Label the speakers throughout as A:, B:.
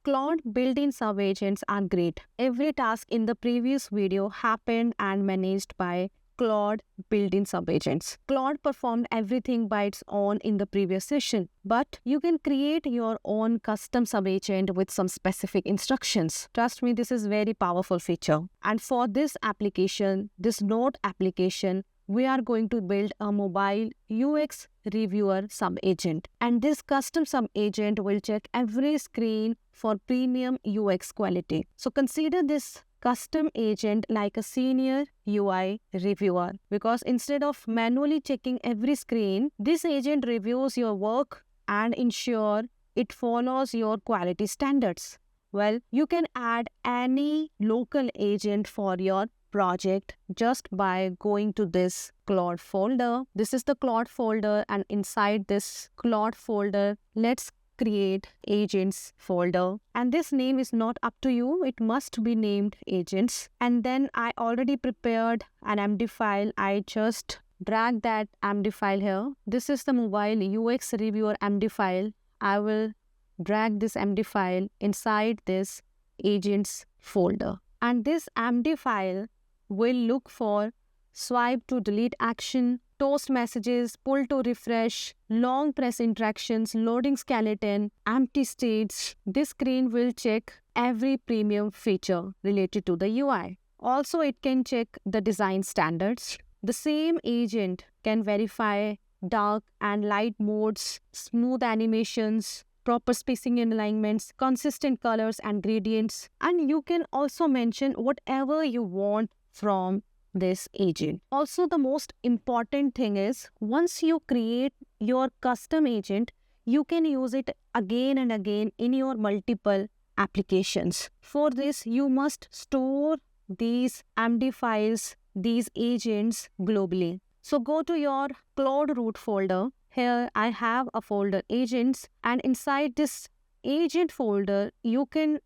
A: Claude built-in subagents are great. Every task in the previous video happened and managed by Claude built-in subagents. Claude performed everything by its own in the previous session, but you can create your own custom subagent with some specific instructions. Trust me, this is a very powerful feature. And for this application, this Note application, we are going to build a mobile UX reviewer subagent. And this custom subagent will check every screen for premium UX quality. So consider this custom agent like a senior UI reviewer, because instead of manually checking every screen, this agent reviews your work and ensure it follows your quality standards. Well, you can add any local agent for your project just by going to this Claude folder. This is the Claude folder, and inside this Claude folder, let's create agents folder, and this name is not up to you, it must be named agents. And then I already prepared an MD file. I just drag that MD file here. This is the mobile UX reviewer MD file. I will drag this MD file inside this agents folder, and this MD file will look for swipe to delete action, toast messages, pull to refresh, long press interactions, loading skeleton, empty states. This screen will check every premium feature related to the UI. Also, it can check the design standards. The same agent can verify dark and light modes, smooth animations, proper spacing and alignments, consistent colors and gradients. And you can also mention whatever you want from this agent. Also, the most important thing is, once you create your custom agent, you can use it again and again in your multiple applications. For this, you must store these MD files, these agents globally. So go to your Claude root folder. Here I have a folder agents, and inside this agent folder, you can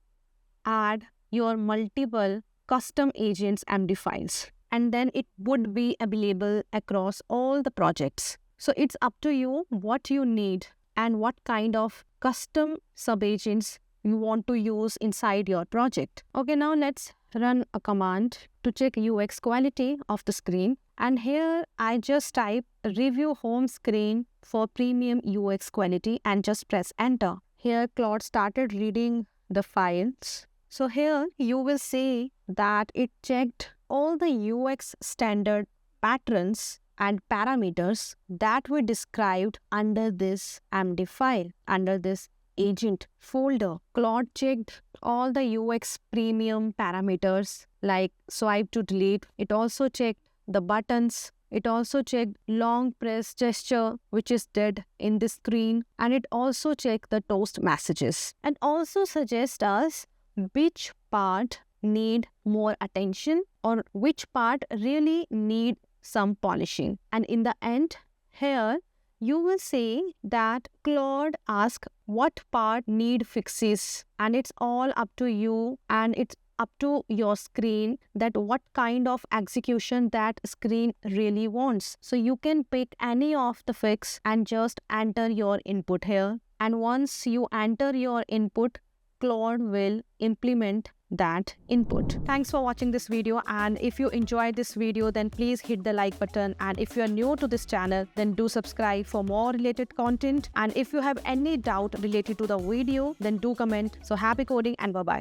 A: add your multiple custom agents MD files, and then it would be available across all the projects. So it's up to you what you need and what kind of custom subagents you want to use inside your project. Okay, now let's run a command to check UX quality of the screen. And here I just type review home screen for premium UX quality and just press enter. Here Claude started reading the files. So here you will see that it checked all the UX standard patterns and parameters that were described under this MD file, under this agent folder. Claude checked all the UX premium parameters like swipe to delete. It also checked the buttons. It also checked long press gesture, which is dead in the screen. And it also checked the toast messages. And also suggest us which part need more attention or which part really need some polishing. And in the end, here you will say that Claude asks what part need fixes, and it's all up to you, and it's up to your screen that what kind of execution that screen really wants. So you can pick any of the fix and just enter your input here. And once you enter your input, Claude will implement that input. Thanks for watching this video, and if you enjoyed this video, then please hit the like button, and if you are new to this channel, then do subscribe for more related content. And if you have any doubt related to the video, then do comment. So happy coding and bye-bye.